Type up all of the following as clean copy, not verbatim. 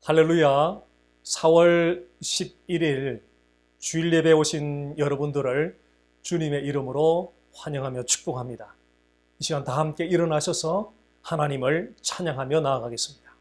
할렐루야. 4월 11일 주일 예배 오신 여러분들을 주님의 이름으로 환영하며 축복합니다. 이 시간 다 함께 일어나셔서 하나님을 찬양하며 나아가겠습니다.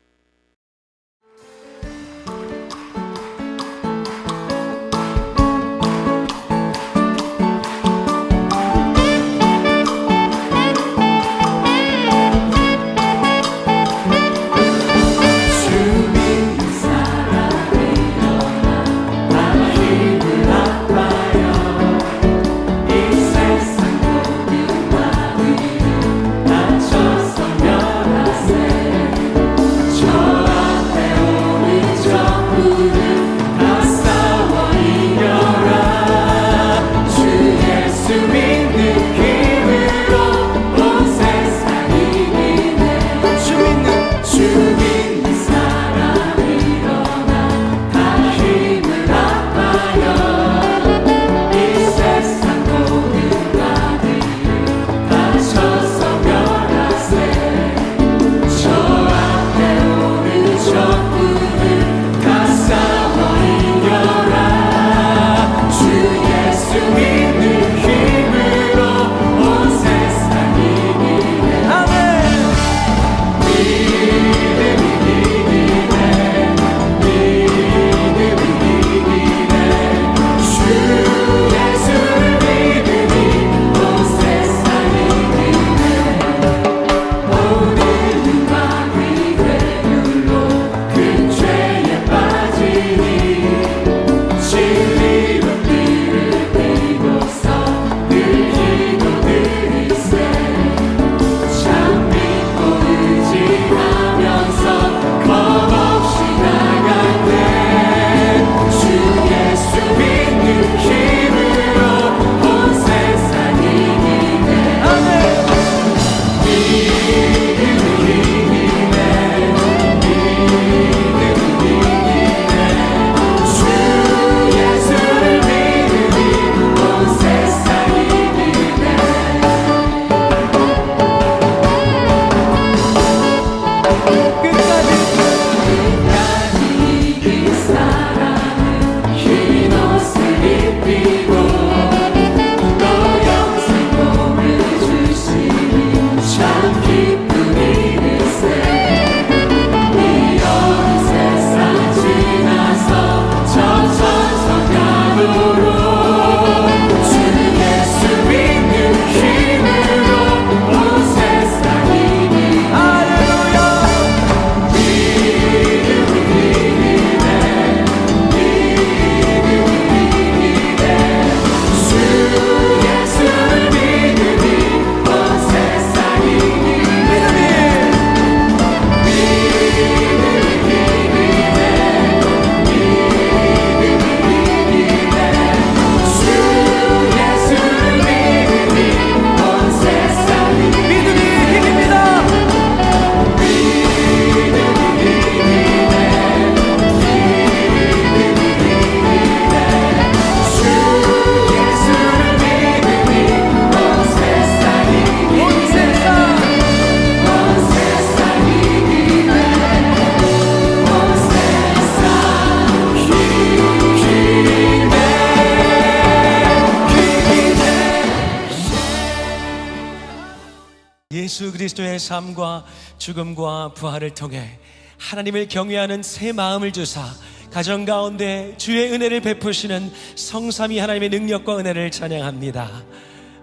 예수 그리스도의 삶과 죽음과 부활을 통해 하나님을 경외하는 새 마음을 주사 가정 가운데 주의 은혜를 베푸시는 성삼위 하나님의 능력과 은혜를 찬양합니다.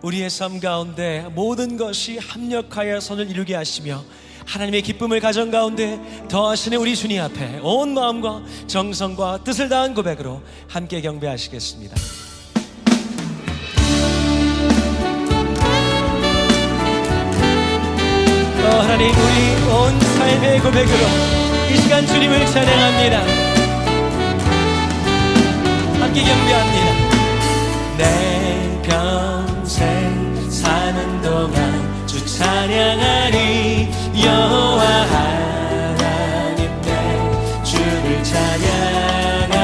우리의 삶 가운데 모든 것이 합력하여 선을 이루게 하시며 하나님의 기쁨을 가정 가운데 더하시는 우리 주님 앞에 온 마음과 정성과 뜻을 다한 고백으로 함께 경배하시겠습니다. 하나님, 우리 온 삶의 고백으로 이 시간 주님을 찬양합니다. 함께 경배합니다. 내 평생 사는 동안 주 찬양하리. 여호와 하나님 내 주를 찬양하리.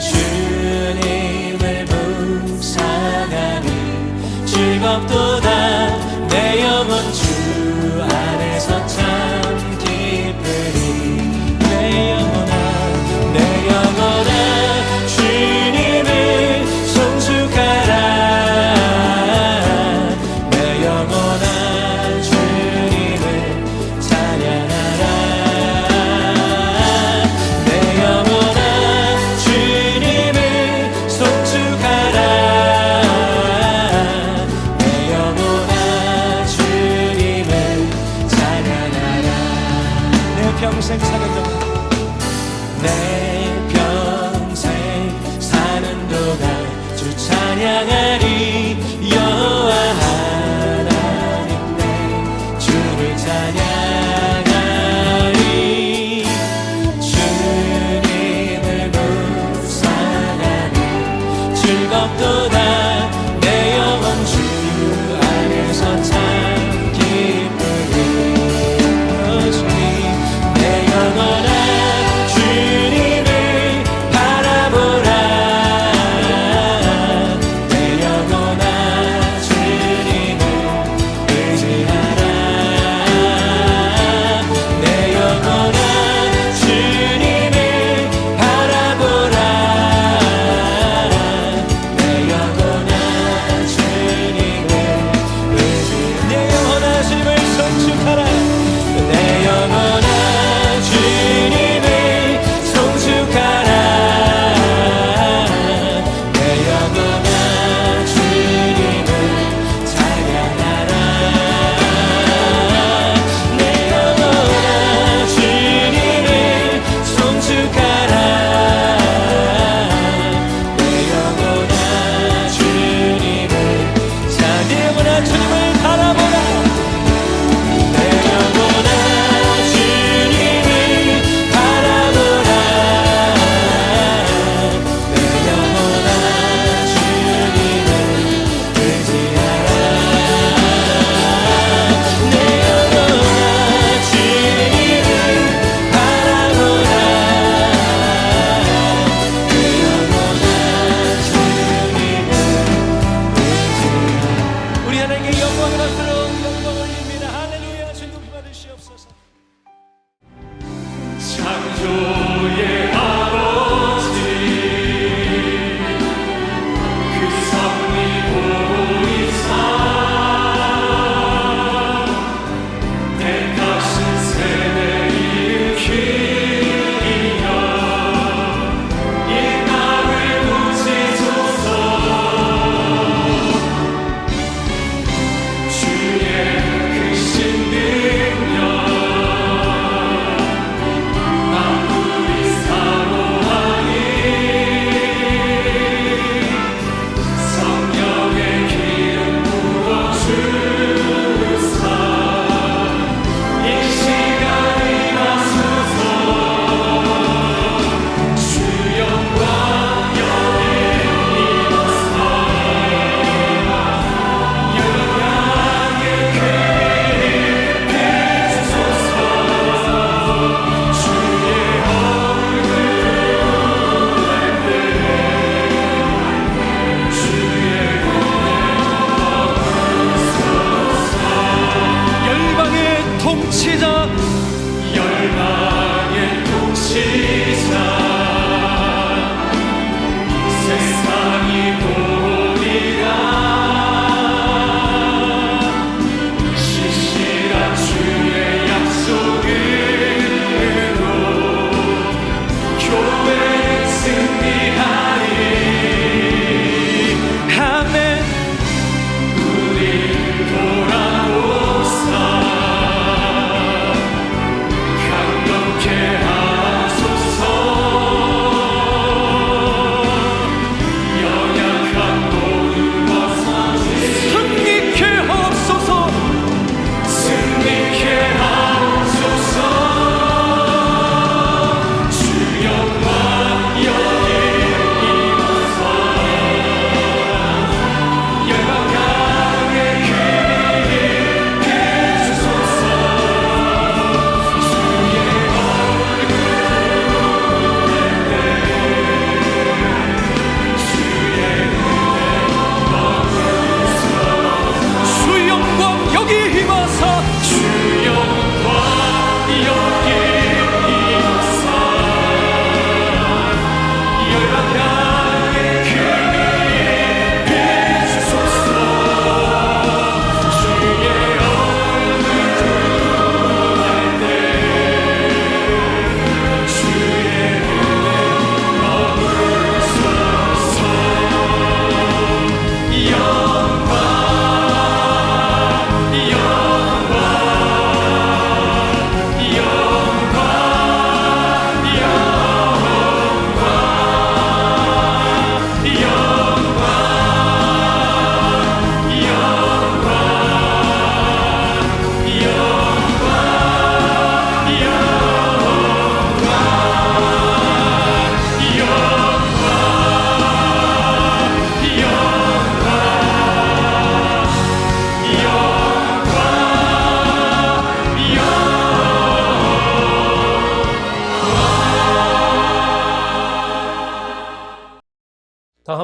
주님을 묵상하니 즐겁도다. 내 영혼 주 안에서 참 기쁘리. 내 영혼아 주님을 송축하라. 내 영혼아 주님을 찬양하라. 내 영혼아 주님을 송축하라. 내 영혼아 주님을 찬양하라. 내 평생 사는 동안 내 평생 사는 동안 주 찬양하리. 여호와 하나님 내 주를 찬양하리. 주님을 묵상하니 즐겁도다. 내 영혼 주 안에서 참 기쁘리. 주님 내 영혼아 주님을 바라보라. 내 영혼아 주님을 의지하라. 내 영혼아 주님을 바라보라. 내 영혼아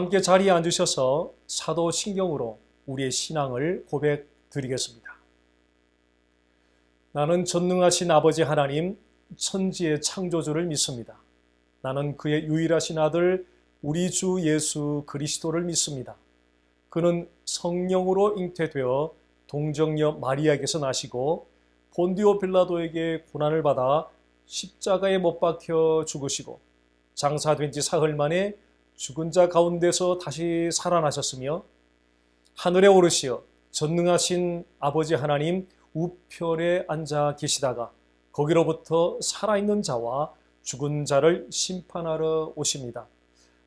함께 자리에 앉으셔서 사도신경으로 우리의 신앙을 고백드리겠습니다. 나는 전능하신 아버지 하나님, 천지의 창조주를 믿습니다. 나는 그의 유일하신 아들 우리 주 예수 그리스도를 믿습니다. 그는 성령으로 잉태되어 동정녀 마리아에게서 나시고 본디오 빌라도에게 고난을 받아 십자가에 못 박혀 죽으시고 장사된 지 사흘 만에 죽은 자 가운데서 다시 살아나셨으며 하늘에 오르시어 전능하신 아버지 하나님 우편에 앉아 계시다가 거기로부터 살아있는 자와 죽은 자를 심판하러 오십니다.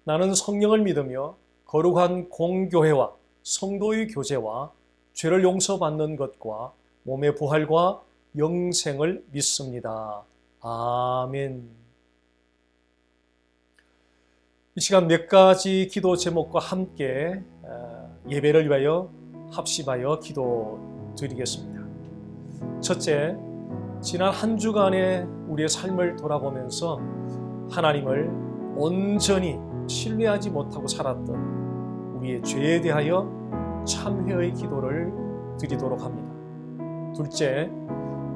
나는 성령을 믿으며 거룩한 공교회와 성도의 교제와 죄를 용서받는 것과 몸의 부활과 영생을 믿습니다. 아멘. 이 시간 몇 가지 기도 제목과 함께 예배를 위하여 합심하여 기도드리겠습니다. 첫째, 지난 한 주간의 우리의 삶을 돌아보면서 하나님을 온전히 신뢰하지 못하고 살았던 우리의 죄에 대하여 참회의 기도를 드리도록 합니다. 둘째,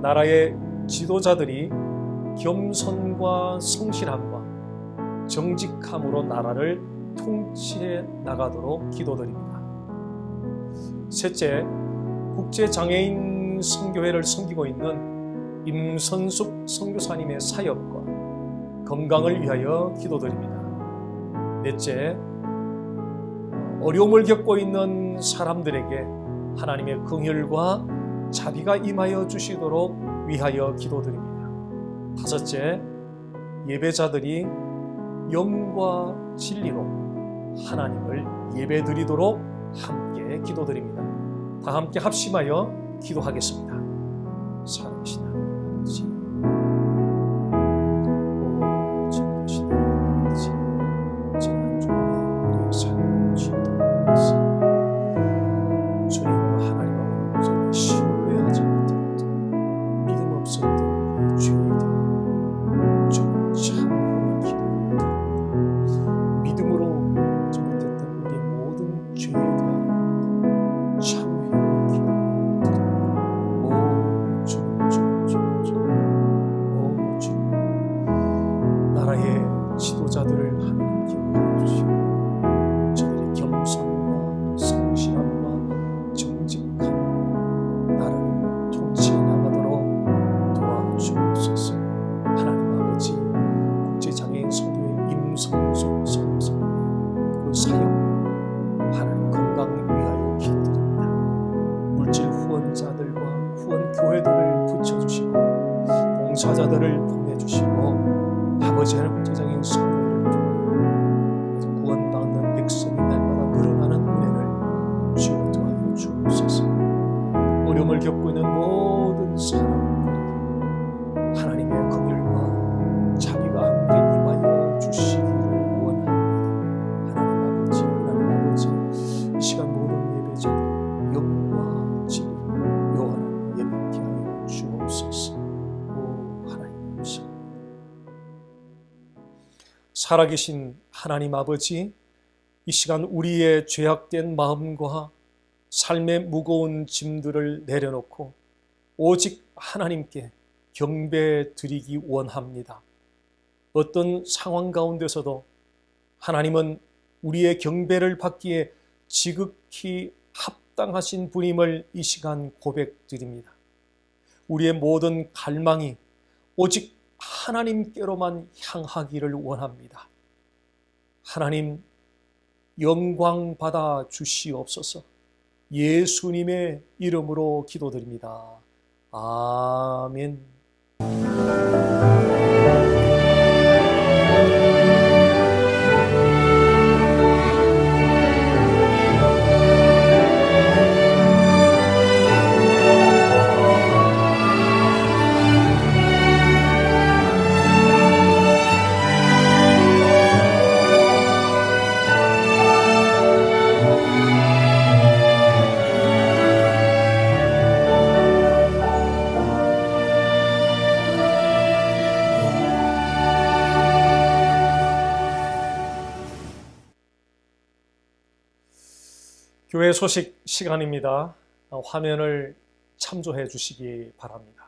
나라의 지도자들이 겸손과 성실함과 정직함으로 나라를 통치해 나가도록 기도드립니다. 셋째, 국제장애인 선교회를 섬기고 있는 임선숙 선교사님의 사역과 건강을 위하여 기도드립니다. 넷째, 어려움을 겪고 있는 사람들에게 하나님의 긍휼과 자비가 임하여 주시도록 위하여 기도드립니다. 다섯째, 예배자들이 영과 진리로 하나님을 예배드리도록 함께 기도드립니다. 다 함께 합심하여 기도하겠습니다. 살아계신 하나님 아버지, 진리하신 하나님 아버지, 지난 주간에 우리의 삶을 지도하면서 주님 하나님을 온전히 신뢰하지 못했던 믿음 없었던 우리의 죄에 대해 좀 참회의 기도를 드립니다. 믿음으로 하지 못했던 우리의 모든 죄에 대하여 참회의 기도를 드립니다. 오 주님, 나라의 지도자들을 하나님 기억하여 주시고 저들의 겸손과 성실함과 정직함 나라를 통치해 나가도록 도와주옵소서. 하나님 아버지, 국제장애인 선교회 임성숙 선교사님의 그 사역 하나님 건강 위하여 기도드립니다. 물질 후원자들과 후원 교회들을 붙여주시고 봉사자들을 보내주시고 아버지 하나님 국제장애인 선교회를 통하여 구원받는 백성이 날마다 늘어나는 은혜를 주여 도와여 주옵소서. 어려움을 겪고 있는 모든 사람들에게 하나님의 긍휼과 자비가 함께 임하여 주시기를 원합니다. 하나님 아버지, 이 시간 모든 예배자들 영과 진리로 요한을 예배케 하여 주옵소서. 오 하나님 감사합니다. 살아계신 하나님 아버지, 이 시간 우리의 죄악된 마음과 삶의 무거운 짐들을 내려놓고 오직 하나님께 경배 드리기 원합니다. 어떤 상황 가운데서도 하나님은 우리의 경배를 받기에 지극히 합당하신 분임을 이 시간 고백드립니다. 우리의 모든 갈망이 오직 하나님께로만 향하기를 원합니다. 하나님 영광 받아 주시옵소서. 예수님의 이름으로 기도드립니다. 아멘. 교회 소식 시간입니다. 화면을 참조해 주시기 바랍니다.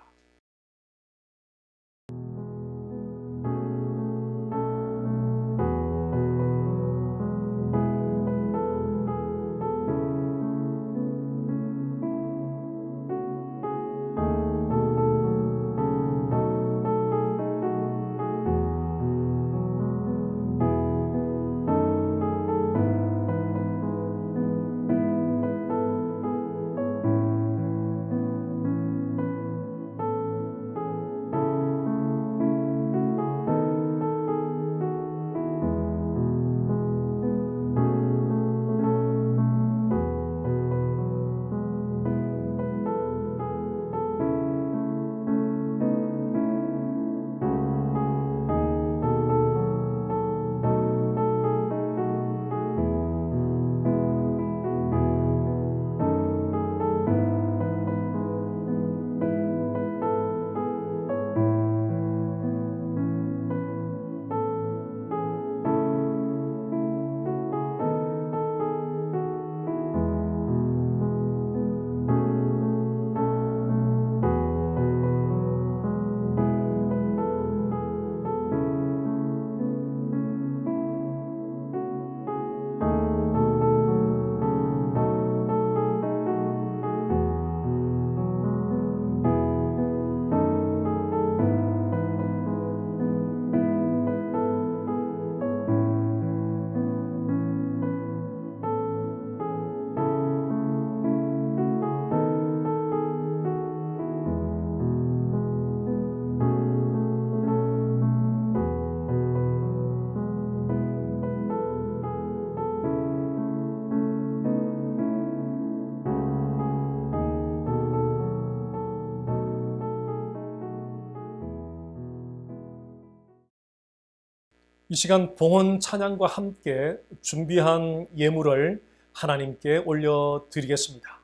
이 시간 봉헌 찬양과 함께 준비한 예물을 하나님께 올려드리겠습니다.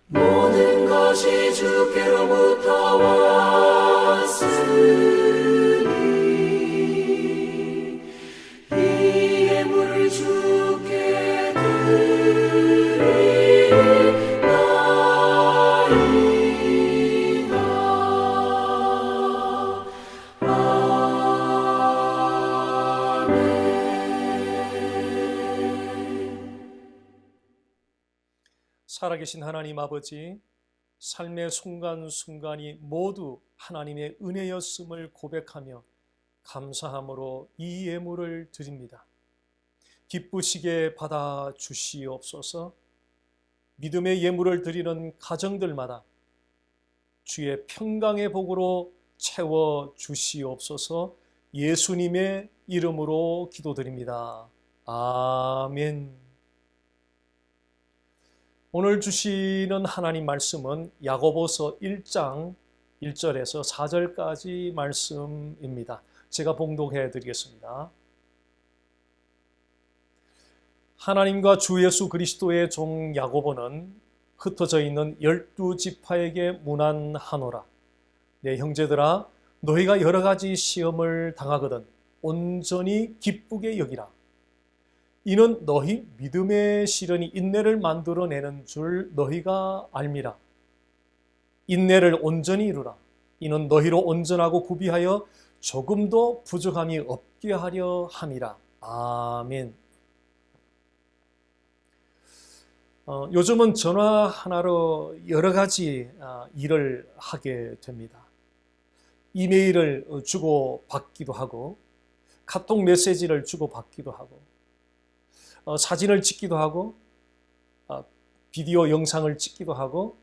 모든 것이 주께로부터 왔으니 이 예물을 주께 살아계신 하나님 아버지, 삶의 순간순간이 모두 하나님의 은혜였음을 고백하며 감사함으로 이 예물을 드립니다. 기쁘시게 받아 주시옵소서. 믿음의 예물을 드리는 가정들마다 주의 평강의 복으로 채워 주시옵소서. 예수님의 이름으로 기도드립니다. 아멘. 오늘 주시는 하나님 말씀은 야고보서 1장 1절에서 4절까지 말씀입니다. 제가 봉독해 드리겠습니다. 하나님과 주 예수 그리스도의 종 야고보는 흩어져 있는 12지파에게 문안하노라. 내 형제들아, 너희가 여러 가지 시험을 당하거든 온전히 기쁘게 여기라. 이는 너희 믿음의 시련이 인내를 만들어내는 줄 너희가 알미라. 인내를 온전히 이루라. 이는 너희로 온전하고 구비하여 조금도 부족함이 없게 하려 함이라. 아멘. 요즘은 전화 하나로 여러 가지 일을 하게 됩니다. 이메일을 주고받기도 하고 카톡 메시지를 주고받기도 하고 사진을 찍기도 하고 비디오 영상을 찍기도 하고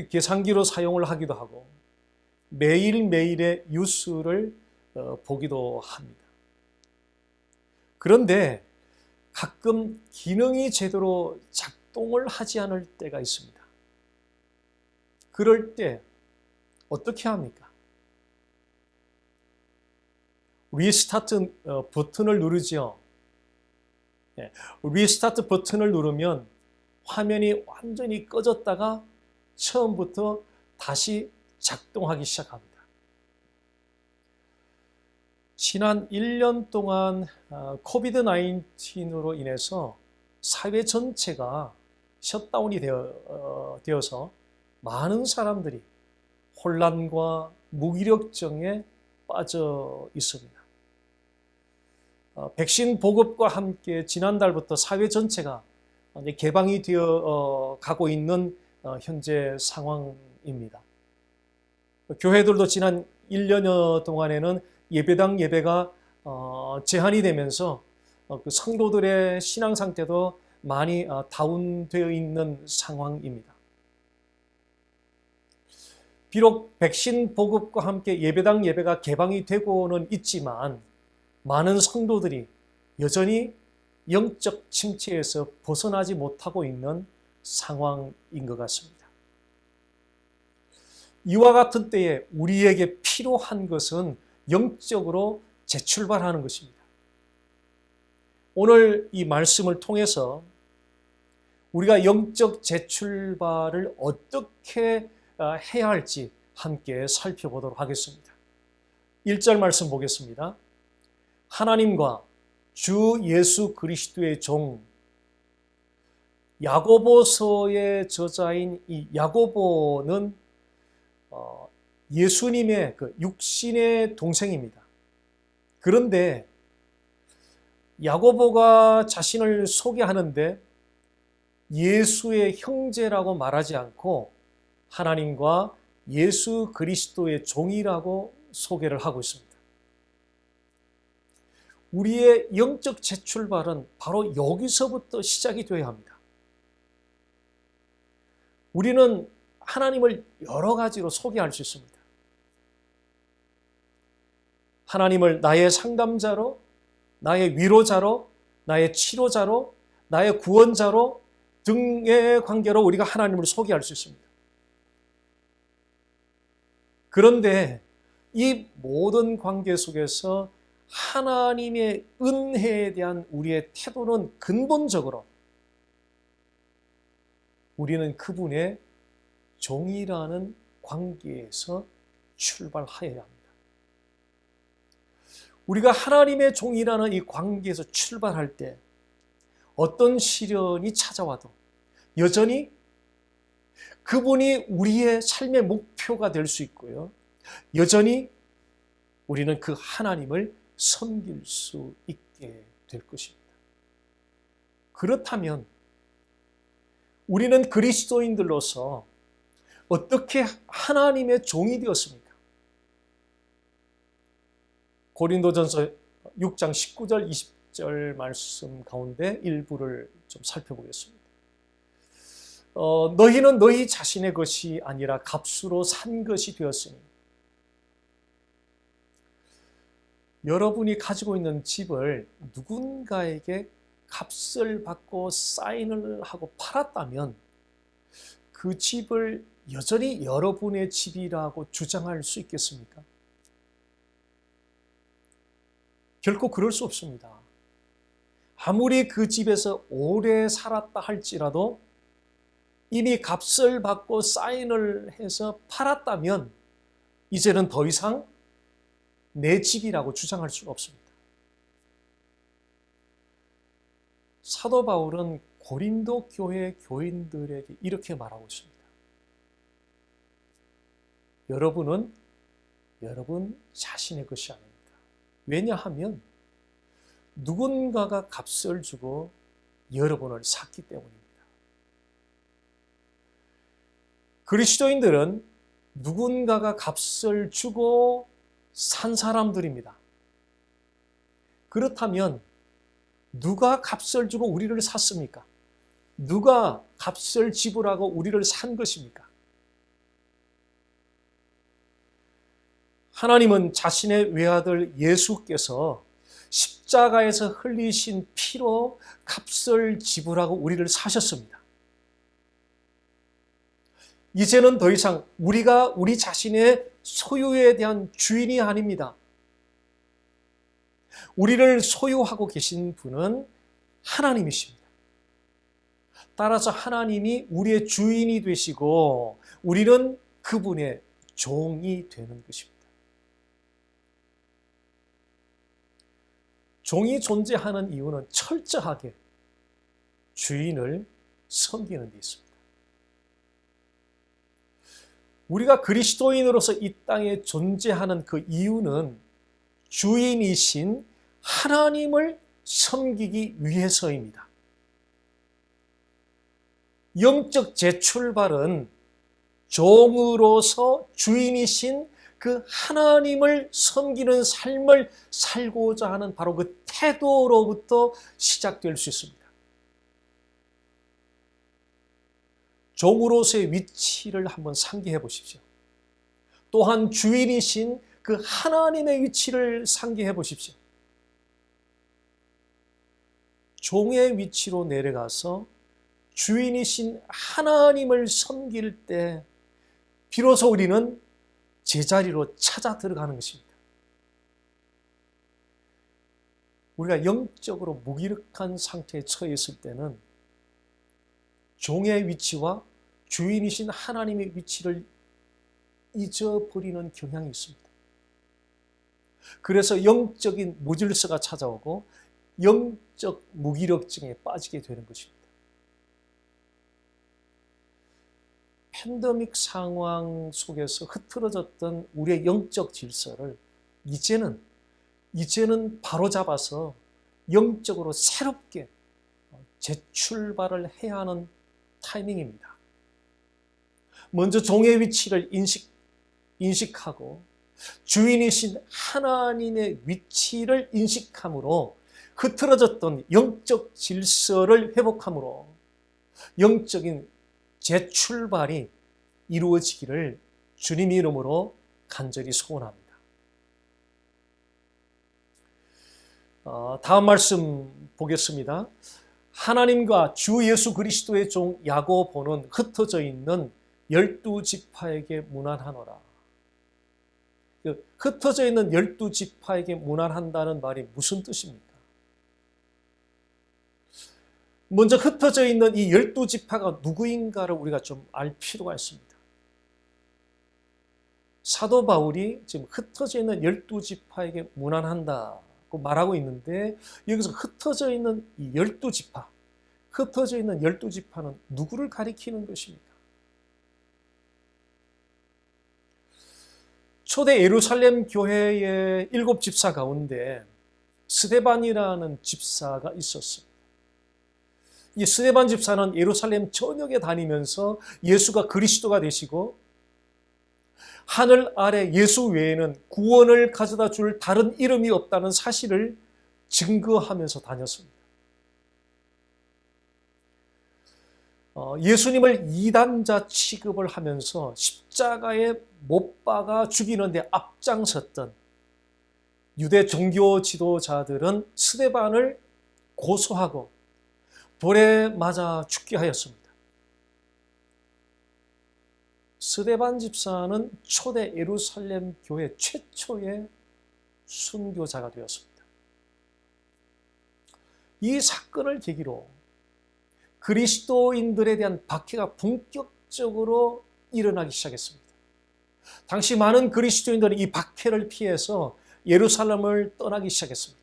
계산기로 사용을 하기도 하고 매일매일의 뉴스를 보기도 합니다. 그런데 가끔 기능이 제대로 작동을 하지 않을 때가 있습니다. 그럴 때 어떻게 합니까? 리스타트 버튼을 누르죠. 리스타트 버튼을 누르면 화면이 완전히 꺼졌다가 처음부터 다시 작동하기 시작합니다. 지난 1년 동안 코비드 19으로 인해서 사회 전체가 셧다운이 되어서 많은 사람들이 혼란과 무기력증에 빠져 있습니다. 백신 보급과 함께 지난달부터 사회 전체가 개방이 되어 가고 있는 현재 상황입니다. 교회들도 지난 1년여 동안에는 예배당 예배가 제한이 되면서 그 성도들의 신앙 상태도 많이 다운되어 있는 상황입니다. 비록 백신 보급과 함께 예배당 예배가 개방이 되고는 있지만 많은 성도들이 여전히 영적 침체에서 벗어나지 못하고 있는 상황인 것 같습니다. 이와 같은 때에 우리에게 필요한 것은 영적으로 재출발하는 것입니다. 오늘 이 말씀을 통해서 우리가 영적 재출발을 어떻게 해야 할지 함께 살펴보도록 하겠습니다. 1절 말씀 보겠습니다. 하나님과 주 예수 그리스도의 종 야고보서의 저자인 이 야고보는 예수님의 그 육신의 동생입니다. 그런데 야고보가 자신을 소개하는데 예수의 형제라고 말하지 않고 하나님과 예수 그리스도의 종이라고 소개를 하고 있습니다. 우리의 영적 재출발은 바로 여기서부터 시작이 되어야 합니다. 우리는 하나님을 여러 가지로 소개할 수 있습니다. 하나님을 나의 상담자로, 나의 위로자로, 나의 치료자로, 나의 구원자로 등의 관계로 우리가 하나님을 소개할 수 있습니다. 그런데 이 모든 관계 속에서 하나님의 은혜에 대한 우리의 태도는 근본적으로 우리는 그분의 종이라는 관계에서 출발하여야 합니다. 우리가 하나님의 종이라는 이 관계에서 출발할 때 어떤 시련이 찾아와도 여전히 그분이 우리의 삶의 목표가 될 수 있고요. 여전히 우리는 그 하나님을 섬길 수 있게 될 것입니다. 그렇다면 우리는 그리스도인들로서 어떻게 하나님의 종이 되었습니까? 고린도전서 6장 19절 20절 말씀 가운데 일부를 좀 살펴보겠습니다. 너희는 너희 자신의 것이 아니라 값으로 산 것이 되었으니 여러분이 가지고 있는 집을 누군가에게 값을 받고 사인을 하고 팔았다면 그 집을 여전히 여러분의 집이라고 주장할 수 있겠습니까? 결코 그럴 수 없습니다. 아무리 그 집에서 오래 살았다 할지라도 이미 값을 받고 사인을 해서 팔았다면 이제는 더 이상 내 집이라고 주장할 수가 없습니다. 사도 바울은 고린도 교회 교인들에게 이렇게 말하고 있습니다. 여러분은 여러분 자신의 것이 아닙니다. 왜냐하면 누군가가 값을 주고 여러분을 샀기 때문입니다. 그리스도인들은 누군가가 값을 주고 산 사람들입니다. 그렇다면 누가 값을 주고 우리를 샀습니까? 누가 값을 지불하고 우리를 산 것입니까? 하나님은 자신의 외아들 예수께서 십자가에서 흘리신 피로 값을 지불하고 우리를 사셨습니다. 이제는 더 이상 우리가 우리 자신의 소유에 대한 주인이 아닙니다. 우리를 소유하고 계신 분은 하나님이십니다. 따라서 하나님이 우리의 주인이 되시고 우리는 그분의 종이 되는 것입니다. 종이 존재하는 이유는 철저하게 주인을 섬기는 데 있습니다. 우리가 그리스도인으로서 이 땅에 존재하는 그 이유는 주인이신 하나님을 섬기기 위해서입니다. 영적 재출발은 종으로서 주인이신 그 하나님을 섬기는 삶을 살고자 하는 바로 그 태도로부터 시작될 수 있습니다. 종으로서의 위치를 한번 상기해 보십시오. 또한 주인이신 그 하나님의 위치를 상기해 보십시오. 종의 위치로 내려가서 주인이신 하나님을 섬길 때 비로소 우리는 제자리로 찾아 들어가는 것입니다. 우리가 영적으로 무기력한 상태에 처해 있을 때는 종의 위치와 주인이신 하나님의 위치를 잊어버리는 경향이 있습니다. 그래서 영적인 무질서가 찾아오고 영적 무기력증에 빠지게 되는 것입니다. 팬데믹 상황 속에서 흐트러졌던 우리의 영적 질서를 이제는 바로잡아서 영적으로 새롭게 재출발을 해야 하는 타이밍입니다. 먼저 종의 위치를 인식하고 주인이신 하나님의 위치를 인식함으로 흐트러졌던 영적 질서를 회복함으로 영적인 재출발이 이루어지기를 주님의 이름으로 간절히 소원합니다. 다음 말씀 보겠습니다. 하나님과 주 예수 그리스도의 종 야고보는 흩어져 있는 12지파에게 문안하노라. 흩어져 있는 12지파에게 문안한다는 말이 무슨 뜻입니까? 먼저 흩어져 있는 이 12지파가 누구인가를 우리가 좀 알 필요가 있습니다. 사도 바울이 지금 흩어져 있는 12지파에게 문안한다고 말하고 있는데 여기서 흩어져 있는 이 12지파, 흩어져 있는 12지파는 누구를 가리키는 것입니까? 초대 예루살렘 교회의 7집사 가운데 스데반이라는 집사가 있었습니다. 이 스데반 집사는 예루살렘 전역에 다니면서 예수가 그리스도가 되시고 하늘 아래 예수 외에는 구원을 가져다 줄 다른 이름이 없다는 사실을 증거하면서 다녔습니다. 예수님을 이단자 취급을 하면서 십자가에 못 박아 죽이는데 앞장섰던 유대 종교 지도자들은 스데반을 고소하고 돌에 맞아 죽게 하였습니다. 스데반 집사는 초대 예루살렘 교회 최초의 순교자가 되었습니다. 이 사건을 계기로 그리스도인들에 대한 박해가 본격적으로 일어나기 시작했습니다. 당시 많은 그리스도인들은 이 박해를 피해서 예루살렘을 떠나기 시작했습니다.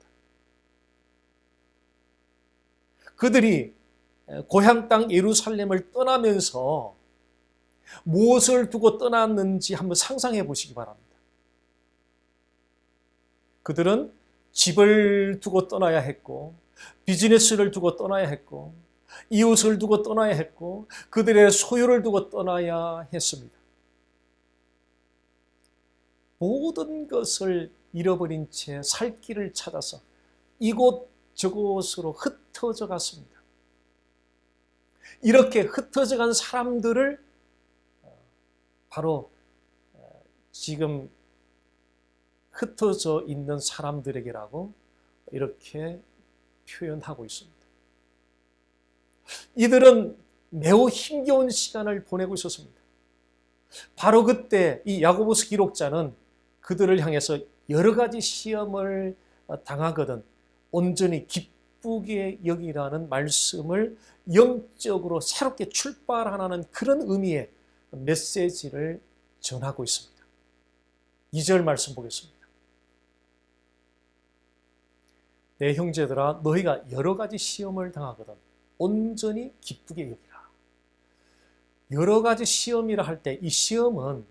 그들이 고향 땅 예루살렘을 떠나면서 무엇을 두고 떠났는지 한번 상상해 보시기 바랍니다. 그들은 집을 두고 떠나야 했고, 비즈니스를 두고 떠나야 했고, 이웃을 두고 떠나야 했고, 그들의 소유를 두고 떠나야 했습니다. 모든 것을 잃어버린 채 살 길을 찾아서 이곳 저곳으로 흩어져 갔습니다. 이렇게 흩어져 간 사람들을 바로 지금 흩어져 있는 사람들에게라고 이렇게 표현하고 있습니다. 이들은 매우 힘겨운 시간을 보내고 있었습니다. 바로 그때 이 야고보서 기록자는 그들을 향해서 여러 가지 시험을 당하거든 온전히 기쁘게 여기라는 말씀을 영적으로 새롭게 출발하는 그런 의미의 메시지를 전하고 있습니다. 2절 말씀 보겠습니다. 내 형제들아 너희가 여러 가지 시험을 당하거든 온전히 기쁘게 여기라. 여러 가지 시험이라 할 때 이 시험은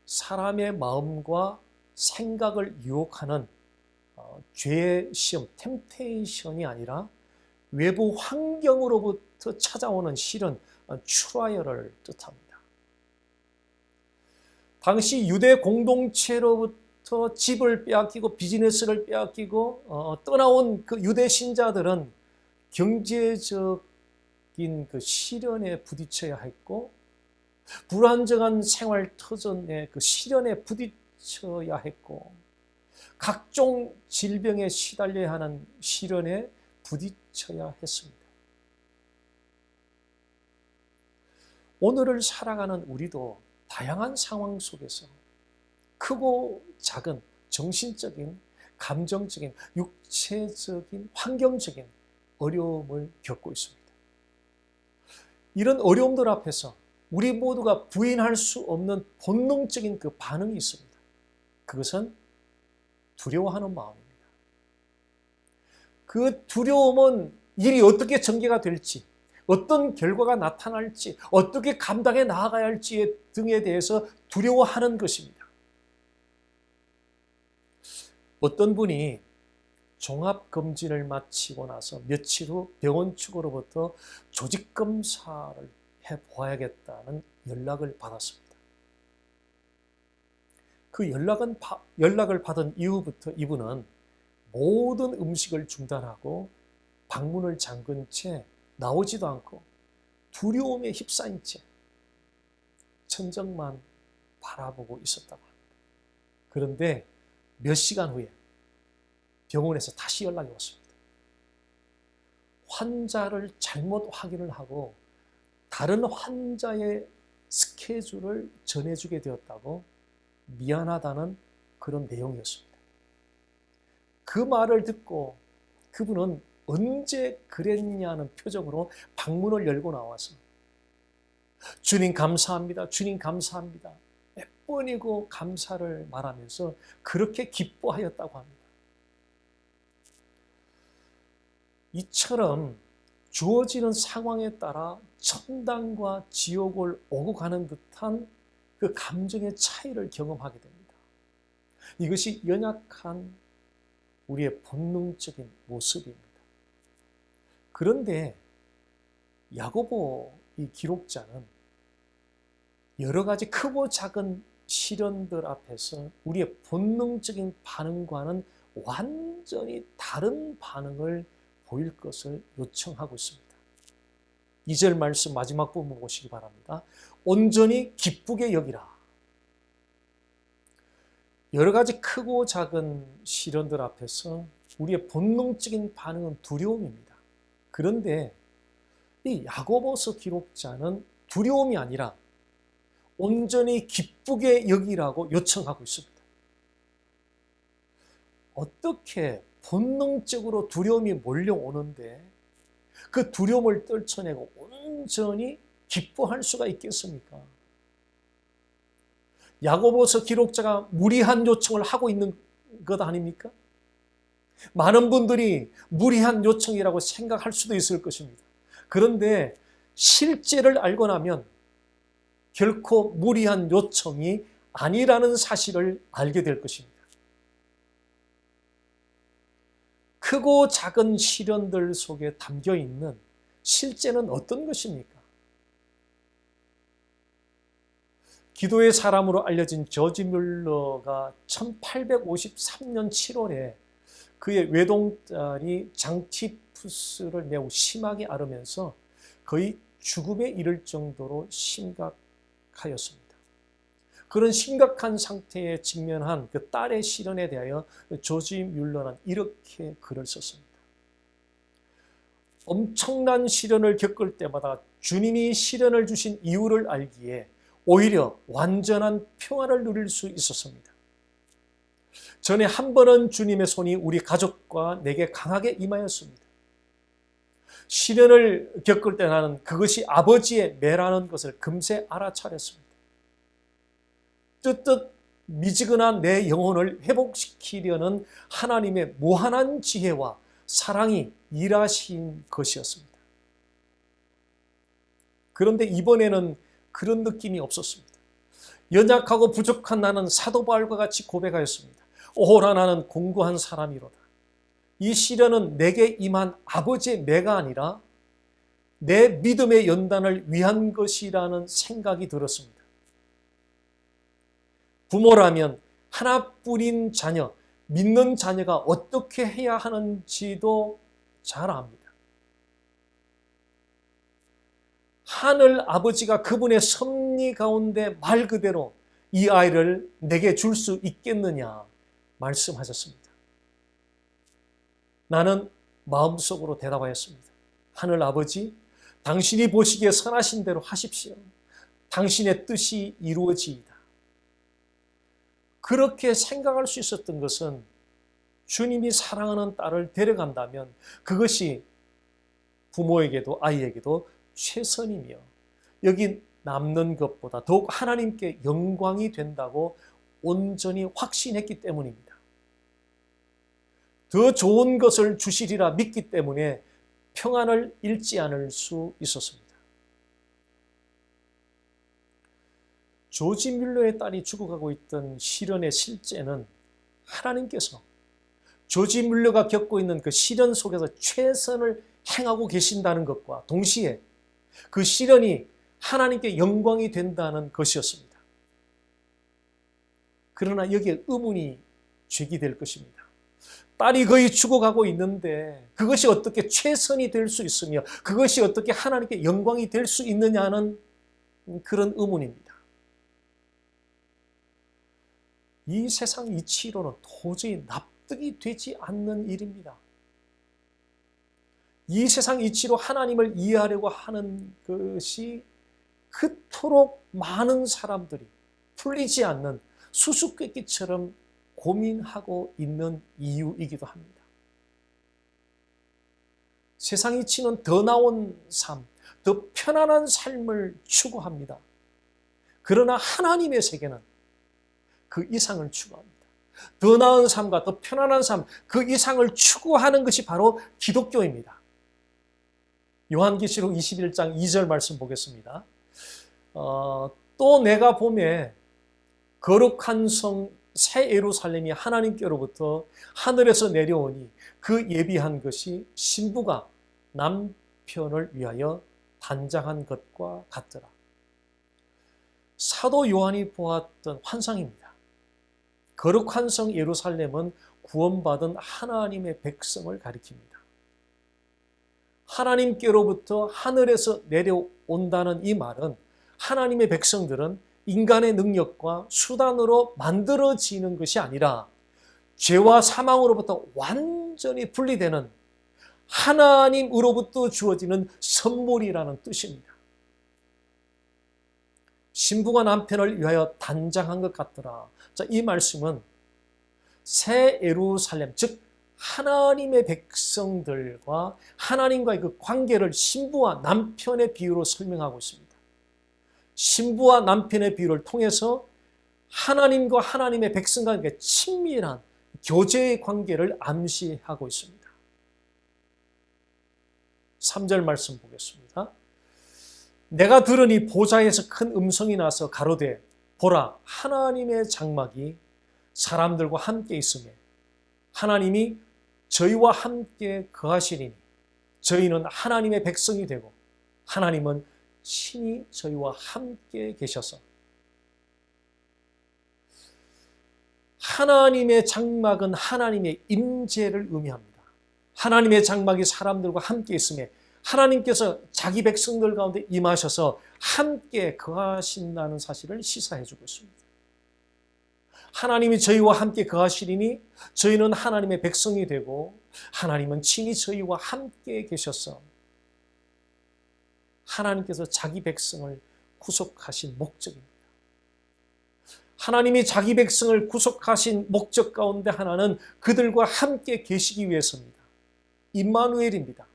사람의 마음과 생각을 유혹하는 죄의 시험, 템테이션이 아니라 외부 환경으로부터 찾아오는 실은 트라이얼을 뜻합니다. 당시 유대 공동체로부터 집을 빼앗기고 비즈니스를 빼앗기고 떠나온 그 유대 신자들은 경제적인 그 시련에 부딪혀야 했고 불안정한 생활 터전의 그 시련에 부딪혀야 했고 각종 질병에 시달려야 하는 시련에 부딪혀야 했습니다. 오늘을 살아가는 우리도 다양한 상황 속에서 크고 작은 정신적인, 감정적인, 육체적인, 환경적인 어려움을 겪고 있습니다. 이런 어려움들 앞에서 우리 모두가 부인할 수 없는 본능적인 그 반응이 있습니다. 그것은 두려워하는 마음입니다. 그 두려움은 일이 어떻게 전개가 될지, 어떤 결과가 나타날지, 어떻게 감당해 나아가야 할지 등에 대해서 두려워하는 것입니다. 어떤 분이 종합검진을 마치고 나서 며칠 후 병원 측으로부터 조직검사를 해보아야겠다는 연락을 받았습니다. 그 연락을 받은 이후부터 이분은 모든 음식을 중단하고 방문을 잠근 채 나오지도 않고 두려움에 휩싸인 채 천정만 바라보고 있었다고 합니다. 그런데 몇 시간 후에 병원에서 다시 연락이 왔습니다. 환자를 잘못 확인을 하고 다른 환자의 스케줄을 전해주게 되었다고 미안하다는 그런 내용이었습니다. 그 말을 듣고 그분은 언제 그랬냐는 표정으로 방문을 열고 나와서 주님 감사합니다. 주님 감사합니다. 몇 번이고 감사를 말하면서 그렇게 기뻐하였다고 합니다. 이처럼 주어지는 상황에 따라 천당과 지옥을 오고 가는 듯한 그 감정의 차이를 경험하게 됩니다. 이것이 연약한 우리의 본능적인 모습입니다. 그런데 야고보 이 기록자는 여러 가지 크고 작은 시련들 앞에서 우리의 본능적인 반응과는 완전히 다른 반응을 보일 것을 요청하고 있습니다. 2절 말씀 마지막 부분 보시기 바랍니다. 온전히 기쁘게 여기라. 여러 가지 크고 작은 시련들 앞에서 우리의 본능적인 반응은 두려움입니다. 그런데 이 야고보서 기록자는 두려움이 아니라 온전히 기쁘게 여기라고 요청하고 있습니다. 어떻게 본능적으로 두려움이 몰려오는데 그 두려움을 떨쳐내고 온전히 기뻐할 수가 있겠습니까? 야고보서 기록자가 무리한 요청을 하고 있는 것 아닙니까? 많은 분들이 무리한 요청이라고 생각할 수도 있을 것입니다. 그런데 실제를 알고 나면 결코 무리한 요청이 아니라는 사실을 알게 될 것입니다. 크고 작은 시련들 속에 담겨 있는 실제는 어떤 것입니까? 기도의 사람으로 알려진 저지 뮬러가 1853년 7월에 그의 외동딸이 장티푸스를 매우 심하게 앓으면서 거의 죽음에 이를 정도로 심각하였습니다. 그런 심각한 상태에 직면한 그 딸의 시련에 대하여 저지 뮬러는 이렇게 글을 썼습니다. 엄청난 시련을 겪을 때마다 주님이 시련을 주신 이유를 알기에 오히려 완전한 평화를 누릴 수 있었습니다. 전에 한 번은 주님의 손이 우리 가족과 내게 강하게 임하였습니다. 시련을 겪을 때 나는 그것이 아버지의 매라는 것을 금세 알아차렸습니다. 뜨뜻 미지근한 내 영혼을 회복시키려는 하나님의 무한한 지혜와 사랑이 일하신 것이었습니다. 그런데 이번에는 그런 느낌이 없었습니다. 연약하고 부족한 나는 사도 바울과 같이 고백하였습니다. 오호라 나는 공고한 사람이로다. 이 시련은 내게 임한 아버지의 매가 아니라 내 믿음의 연단을 위한 것이라는 생각이 들었습니다. 부모라면 하나뿐인 자녀, 믿는 자녀가 어떻게 해야 하는지도 잘 압니다. 하늘 아버지가 그분의 섭리 가운데 말 그대로 이 아이를 내게 줄 수 있겠느냐 말씀하셨습니다. 나는 마음속으로 대답하였습니다. 하늘 아버지, 당신이 보시기에 선하신 대로 하십시오. 당신의 뜻이 이루어지이다. 그렇게 생각할 수 있었던 것은 주님이 사랑하는 딸을 데려간다면 그것이 부모에게도 아이에게도 최선이며 여기 남는 것보다 더욱 하나님께 영광이 된다고 온전히 확신했기 때문입니다. 더 좋은 것을 주시리라 믿기 때문에 평안을 잃지 않을 수 있었습니다. 조지 뮬러의 딸이 죽어가고 있던 시련의 실제는 하나님께서 조지 뮬러가 겪고 있는 그 시련 속에서 최선을 행하고 계신다는 것과 동시에 그 시련이 하나님께 영광이 된다는 것이었습니다. 그러나 여기에 의문이 제기될 것입니다. 딸이 거의 죽어가고 있는데 그것이 어떻게 최선이 될 수 있으며 그것이 어떻게 하나님께 영광이 될 수 있느냐는 그런 의문입니다. 이 세상 이치로는 도저히 납득이 되지 않는 일입니다. 이 세상 이치로 하나님을 이해하려고 하는 것이 그토록 많은 사람들이 풀리지 않는 수수께끼처럼 고민하고 있는 이유이기도 합니다. 세상 이치는 더 나은 삶, 더 편안한 삶을 추구합니다. 그러나 하나님의 세계는 그 이상을 추구합니다. 더 나은 삶과 더 편안한 삶, 그 이상을 추구하는 것이 바로 기독교입니다. 요한계시록 21장 2절 말씀 보겠습니다. 또 내가 보매 거룩한 성 새 예루살렘이 하나님께로부터 하늘에서 내려오니 그 예비한 것이 신부가 남편을 위하여 단장한 것과 같더라. 사도 요한이 보았던 환상입니다. 거룩한 성 예루살렘은 구원받은 하나님의 백성을 가리킵니다. 하나님께로부터 하늘에서 내려온다는 이 말은 하나님의 백성들은 인간의 능력과 수단으로 만들어지는 것이 아니라 죄와 사망으로부터 완전히 분리되는 하나님으로부터 주어지는 선물이라는 뜻입니다. 신부가 남편을 위하여 단장한 것 같더라. 자, 이 말씀은 새 예루살렘, 즉 하나님의 백성들과 하나님과의 그 관계를 신부와 남편의 비유로 설명하고 있습니다. 신부와 남편의 비유를 통해서 하나님과 하나님의 백성과 친밀한 교제의 관계를 암시하고 있습니다. 3절 말씀 보겠습니다. 내가 들으니 보좌에서 큰 음성이 나서 가로되 보라 하나님의 장막이 사람들과 함께 있으며 하나님이 저희와 함께 거하시리니 저희는 하나님의 백성이 되고 하나님은 친히 저희와 함께 계셔서 하나님의 장막은 하나님의 임재를 의미합니다. 하나님의 장막이 사람들과 함께 있으며 하나님께서 자기 백성들 가운데 임하셔서 함께 거하신다는 사실을 시사해 주고 있습니다. 하나님이 저희와 함께 거하시리니 저희는 하나님의 백성이 되고 하나님은 친히 저희와 함께 계셔서 하나님께서 자기 백성을 구속하신 목적입니다. 하나님이 자기 백성을 구속하신 목적 가운데 하나는 그들과 함께 계시기 위해서입니다. 임마누엘입니다.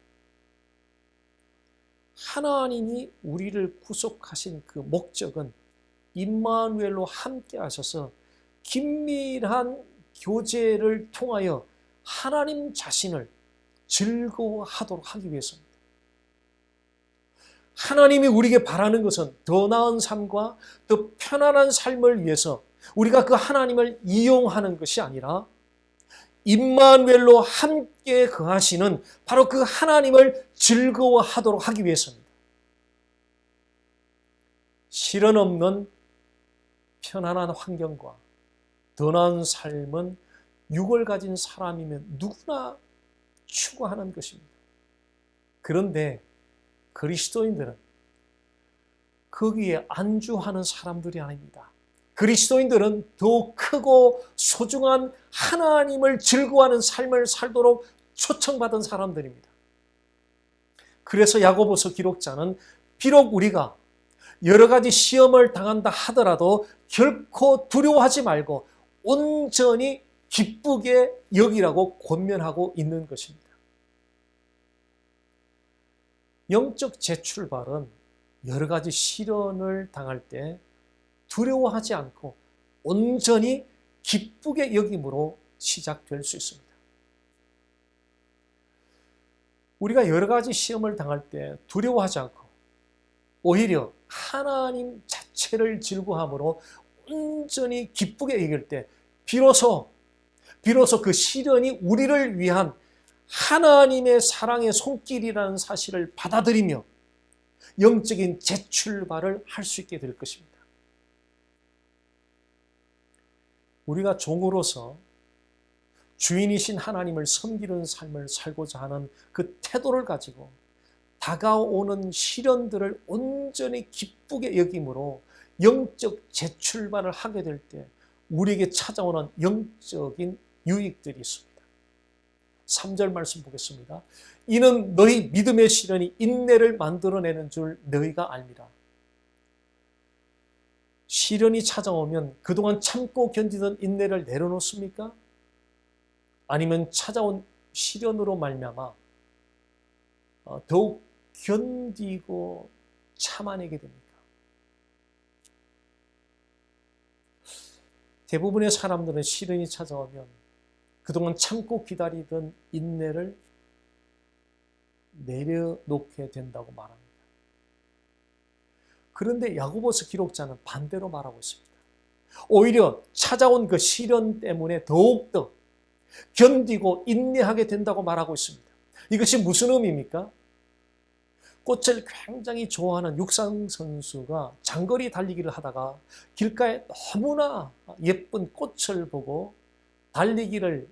하나님이 우리를 구속하신 그 목적은 임마누엘로 함께 하셔서 긴밀한 교제를 통하여 하나님 자신을 즐거워하도록 하기 위해서입니다. 하나님이 우리에게 바라는 것은 더 나은 삶과 더 편안한 삶을 위해서 우리가 그 하나님을 이용하는 것이 아니라 임마누엘로 함께 거하시는 바로 그 하나님을 즐거워하도록 하기 위해서입니다. 시련 없는 편안한 환경과 더 나은 삶은 육을 가진 사람이면 누구나 추구하는 것입니다. 그런데 그리스도인들은 거기에 안주하는 사람들이 아닙니다. 그리스도인들은 더 크고 소중한 하나님을 즐거워하는 삶을 살도록 초청받은 사람들입니다. 그래서 야고보서 기록자는 비록 우리가 여러 가지 시험을 당한다 하더라도 결코 두려워하지 말고 온전히 기쁘게 여기라고 권면하고 있는 것입니다. 영적 재출발은 여러 가지 시련을 당할 때 두려워하지 않고 온전히 기쁘게 여김으로 시작될 수 있습니다. 우리가 여러 가지 시험을 당할 때 두려워하지 않고 오히려 하나님 자체를 즐거워함으로 온전히 기쁘게 여길 때 비로소 그 시련이 우리를 위한 하나님의 사랑의 손길이라는 사실을 받아들이며 영적인 재출발을 할 수 있게 될 것입니다. 우리가 종으로서 주인이신 하나님을 섬기는 삶을 살고자 하는 그 태도를 가지고 다가오는 시련들을 온전히 기쁘게 여김으로 영적 재출발을 하게 될 때 우리에게 찾아오는 영적인 유익들이 있습니다. 3절 말씀 보겠습니다. 이는 너희 믿음의 시련이 인내를 만들어내는 줄 너희가 알미라. 시련이 찾아오면 그동안 참고 견디던 인내를 내려놓습니까? 아니면 찾아온 시련으로 말미암아 더욱 견디고 참아내게 됩니까? 대부분의 사람들은 시련이 찾아오면 그동안 참고 기다리던 인내를 내려놓게 된다고 말합니다. 그런데 야고보서 기록자는 반대로 말하고 있습니다. 오히려 찾아온 그 시련 때문에 더욱더 견디고 인내하게 된다고 말하고 있습니다. 이것이 무슨 의미입니까? 꽃을 굉장히 좋아하는 육상 선수가 장거리 달리기를 하다가 길가에 너무나 예쁜 꽃을 보고 달리기를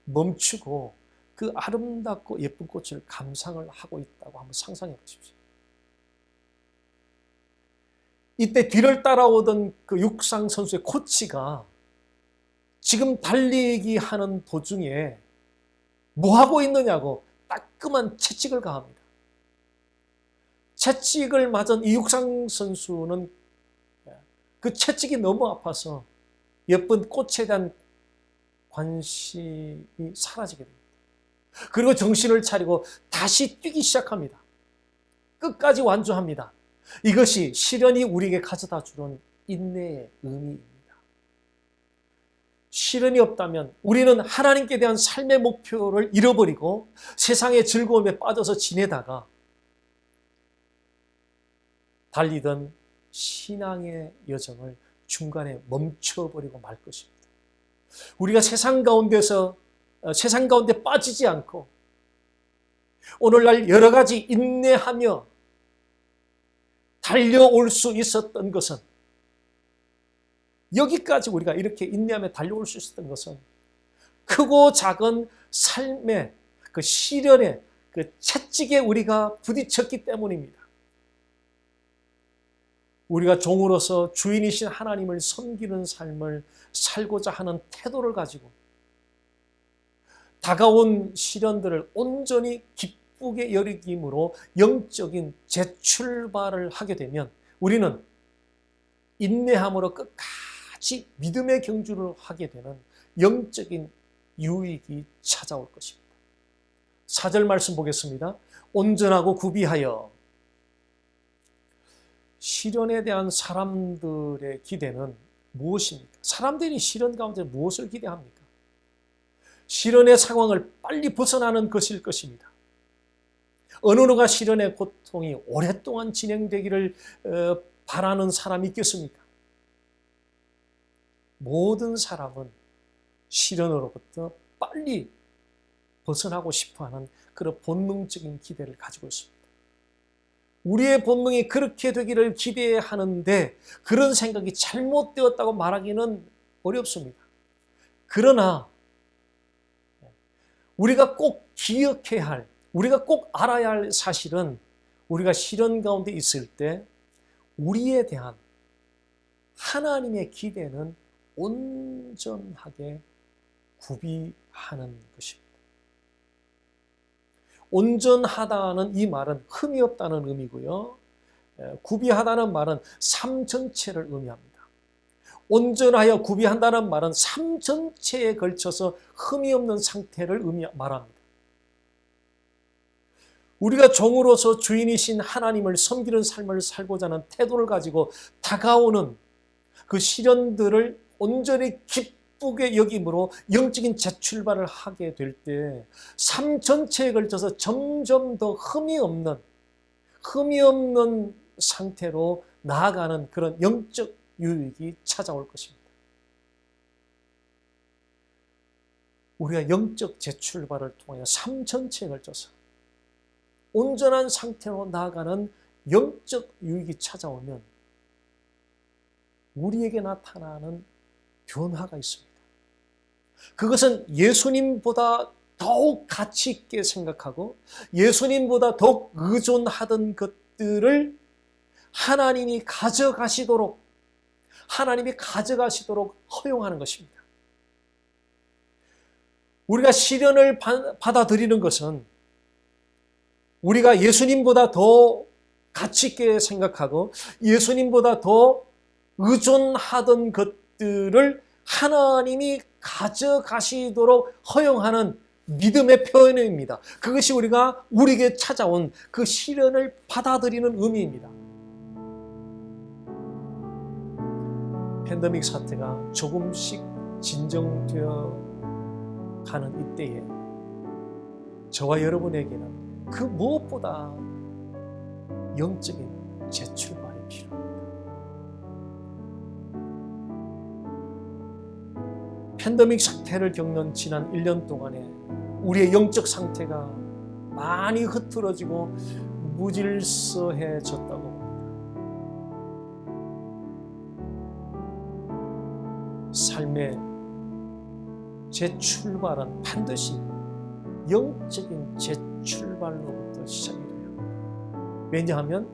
멈추고 그 아름답고 예쁜 꽃을 감상을 하고 있다고 한번 상상해 보십시오. 이때 뒤를 따라오던 그 육상 선수의 코치가 지금 달리기 하는 도중에 뭐 하고 있느냐고 따끔한 채찍을 가합니다. 채찍을 맞은 이 육상 선수는 그 채찍이 너무 아파서 예쁜 꽃에 대한 관심이 사라지게 됩니다. 그리고 정신을 차리고 다시 뛰기 시작합니다. 끝까지 완주합니다. 이것이 시련이 우리에게 가져다 주는 인내의 의미입니다. 시련이 없다면 우리는 하나님께 대한 삶의 목표를 잃어버리고 세상의 즐거움에 빠져서 지내다가 달리던 신앙의 여정을 중간에 멈춰버리고 말 것입니다. 우리가 세상 가운데 빠지지 않고 오늘날 여러 가지 인내하며 달려올 수 있었던 것은 여기까지 우리가 이렇게 인내하며 달려올 수 있었던 것은 크고 작은 삶의 그 시련의 그 채찍에 우리가 부딪혔기 때문입니다. 우리가 종으로서 주인이신 하나님을 섬기는 삶을 살고자 하는 태도를 가지고 다가온 시련들을 온전히 기쁘게 여김으로 영적인 재출발을 하게 되면 우리는 인내함으로 끝까지 믿음의 경주를 하게 되는 영적인 유익이 찾아올 것입니다. 4절 말씀 보겠습니다. 온전하고 구비하여. 시련에 대한 사람들의 기대는 무엇입니까? 사람들이 시련 가운데 무엇을 기대합니까? 시련의 상황을 빨리 벗어나는 것일 것입니다. 어느 누가 시련의 고통이 오랫동안 진행되기를 바라는 사람이 있겠습니까? 모든 사람은 시련으로부터 빨리 벗어나고 싶어하는 그런 본능적인 기대를 가지고 있습니다. 우리의 본능이 그렇게 되기를 기대하는데 그런 생각이 잘못되었다고 말하기는 어렵습니다. 그러나 우리가 꼭 기억해야 할, 우리가 꼭 알아야 할 사실은 우리가 시련 가운데 있을 때 우리에 대한 하나님의 기대는 온전하게 구비하는 것입니다. 온전하다는 이 말은 흠이 없다는 의미고요. 구비하다는 말은 삶 전체를 의미합니다. 온전하여 구비한다는 말은 삶 전체에 걸쳐서 흠이 없는 상태를 말합니다. 우리가 종으로서 주인이신 하나님을 섬기는 삶을 살고자 하는 태도를 가지고 다가오는 그 시련들을 온전히 기쁘게 여김으로 영적인 재출발을 하게 될 때 삶 전체에 걸쳐서 점점 더 흠이 없는 상태로 나아가는 그런 영적 유익이 찾아올 것입니다. 우리가 영적 재출발을 통하여 삶 전체에 걸쳐서 온전한 상태로 나아가는 영적 유익이 찾아오면 우리에게 나타나는 변화가 있습니다. 그것은 예수님보다 더욱 가치 있게 생각하고 예수님보다 더욱 의존하던 것들을 하나님이 가져가시도록 허용하는 것입니다. 우리가 시련을 받아들이는 것은 우리가 예수님보다 더 가치 있게 생각하고 예수님보다 더 의존하던 것들을 하나님이 가져가시도록 허용하는 믿음의 표현입니다. 그것이 우리에게 찾아온 그 시련을 받아들이는 의미입니다. 팬데믹 사태가 조금씩 진정되어 가는 이때에 저와 여러분에게는 그 무엇보다 영적인 재출발이 필요합니다. 팬데믹 사태를 겪는 지난 1년 동안에 우리의 영적 상태가 많이 흐트러지고 무질서해졌다고 봅니다. 삶의 재출발은 반드시 영적인 재출발로부터 시작이 돼요. 왜냐하면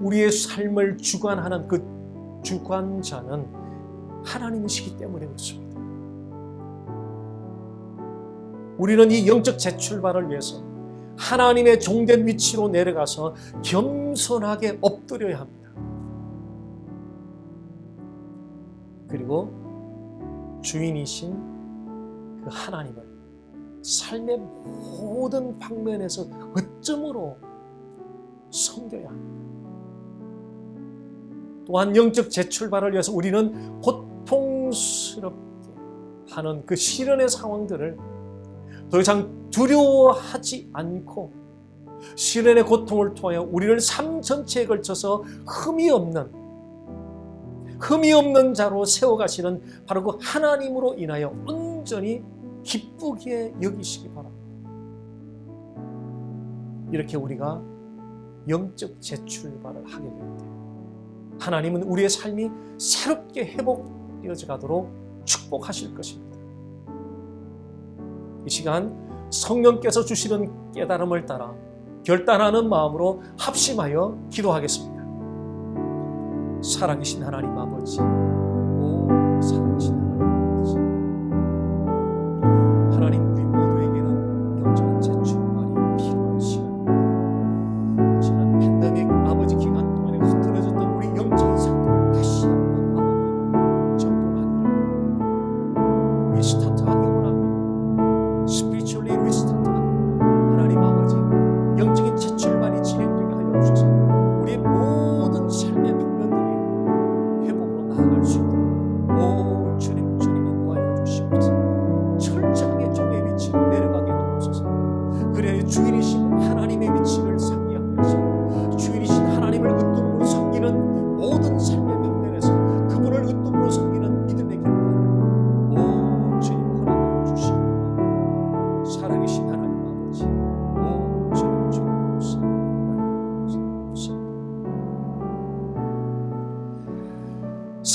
우리의 삶을 주관하는 그 주관자는 하나님이시기 때문에 그렇습니다. 우리는 이 영적 재출발을 위해서 하나님의 종된 위치로 내려가서 겸손하게 엎드려야 합니다. 그리고 주인이신 그 하나님을 삶의 모든 방면에서 어점으로 섬겨야 합니다. 또한 영적 재출발을 위해서 우리는 고통스럽게 하는 그 시련의 상황들을 더 이상 두려워하지 않고 시련의 고통을 통하여 우리를 삶 전체에 걸쳐서 흠이 없는 자로 세워가시는 바로 그 하나님으로 인하여 온전히 기쁘게 여기시기 바랍니다. 이렇게 우리가 영적 재출발을 하게 될 때 하나님은 우리의 삶이 새롭게 회복되어져 가도록 축복하실 것입니다. 이 시간 성령께서 주시는 깨달음을 따라 결단하는 마음으로 합심하여 기도하겠습니다. 살아계신 하나님 아버지, 살아계신 하나님 아버지, 하나님 우리 모두에게는 영적인 재출발이 필요한 시간입니다. 지난 팬데믹 아버지 기간 동안에 흐트러졌던 우리 영적인 상태를 다시 한번 아버지 정돈하기를 리스타트하기 원합니다. 스피리추얼리 리스타트하기 원합니다. 하나님 아버지 영적인 재출발이 진행되게 하여 주셔서 우리의 모든 삶의 방면들이 회복으로 나아갈 수 있도록 주님 인도하여 주시옵소서. 철저하게 종의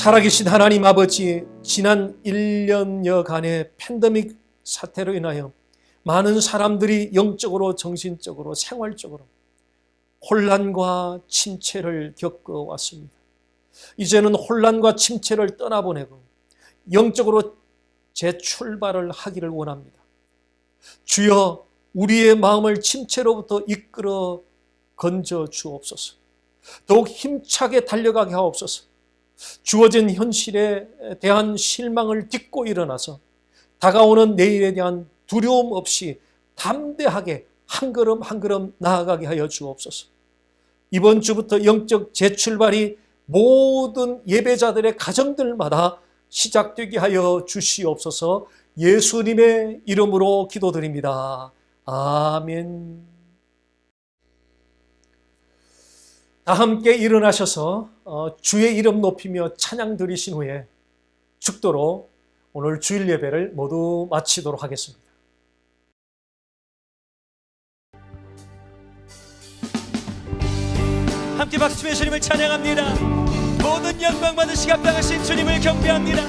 살아계신 하나님 아버지, 지난 1년여간의 팬데믹 사태로 인하여 많은 사람들이 영적으로, 정신적으로, 생활적으로 혼란과 침체를 겪어왔습니다. 이제는 혼란과 침체를 떠나보내고 영적으로 재출발을 하기를 원합니다. 주여, 우리의 마음을 침체로부터 이끌어 건져 주옵소서. 더욱 힘차게 달려가게 하옵소서. 주어진 현실에 대한 실망을 딛고 일어나서 다가오는 내일에 대한 두려움 없이 담대하게 한 걸음 한 걸음 나아가게 하여 주옵소서. 이번 주부터 영적 재출발이 모든 예배자들의 가정들마다 시작되게 하여 주시옵소서. 예수님의 이름으로 기도드립니다. 아멘. 다 함께 일어나셔서 주의 이름 높이며 찬양 드리신 후에 축도로 오늘 주일 예배를 모두 마치도록 하겠습니다. 함께 박수치며 주님을 찬양합니다. 모든 영광 받으시기 합당하신 주님을 경배합니다.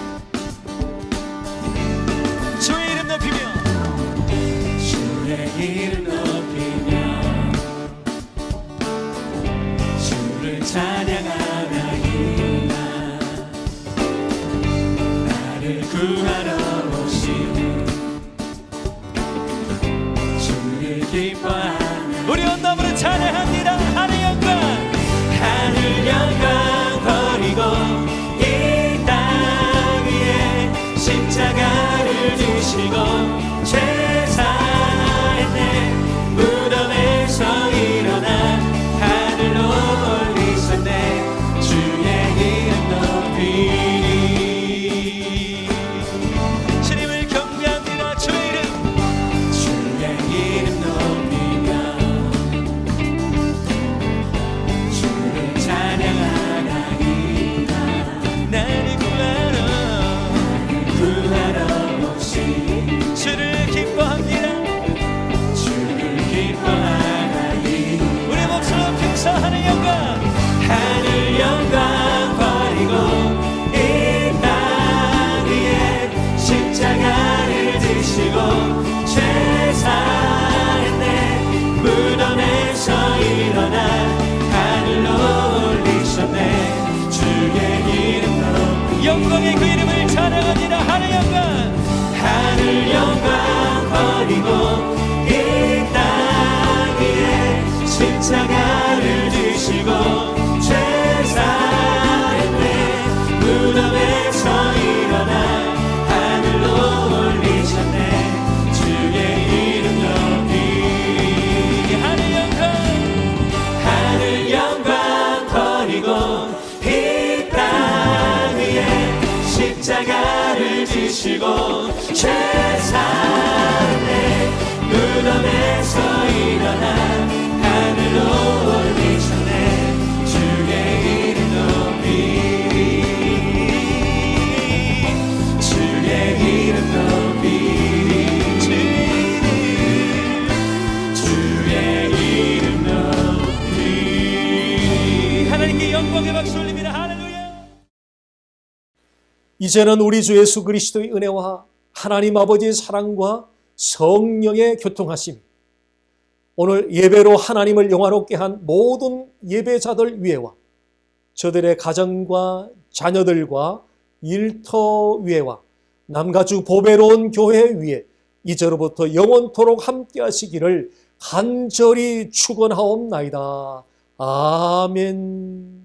주의 이름 높이며, 주의 이름 높이며 주를 찬양하나이다. 나를 구하러 오신 주를 기뻐하나. 우리 온 마음으로 찬양합니다. 하늘 영광, 하늘 영광 버리고 이 땅 위에 십자가를 지시고 죄 사했네. 무덤에서 일어나 하늘로 올리셨네. 주의 이름 높이니. 주님을 경배합니다. 주의 이름, 주의 이름 높이며 주를 찬양하나이다. 나를 구하러 오신 주를 기뻐합니다. 주를 기뻐하나이다. 우리 목소리 높여서 하늘 영광, 하늘 영광 버리고 이 땅 위에 십자가를 지시고 죄 사했네. 무덤에서 일어나 하늘로 올리셨네. 주의 이름으로 영광의 그 이름을 찬양합니다. 하늘 영광, 하늘 영광 버리고 이 땅 위에 십자가를 지시고 죄 사했네. 무덤에서 일어나 하늘로 올리셨네. 주의 이름 높이. 하늘 영광, 하늘 영광 버리고 이 땅 위에 십자가를 지시고 죄 사했네. 무덤에서 일어나 하늘로 올리셨네. 주의 이름 높이. 주의 이름 높이. 주의 이름 높이. 하나님께 영광의 박수 올립니다. 할렐루야. 이제는 우리 주 예수 그리스도의 은혜와 하나님 아버지의 사랑과 성령의 교통하심, 오늘 예배로 하나님을 영화롭게 한 모든 예배자들 위에와 저들의 가정과 자녀들과 일터 위에와 남가주 보배로운 교회 위에 이제로부터 영원토록 함께 하시기를 간절히 축원하옵나이다. 아멘.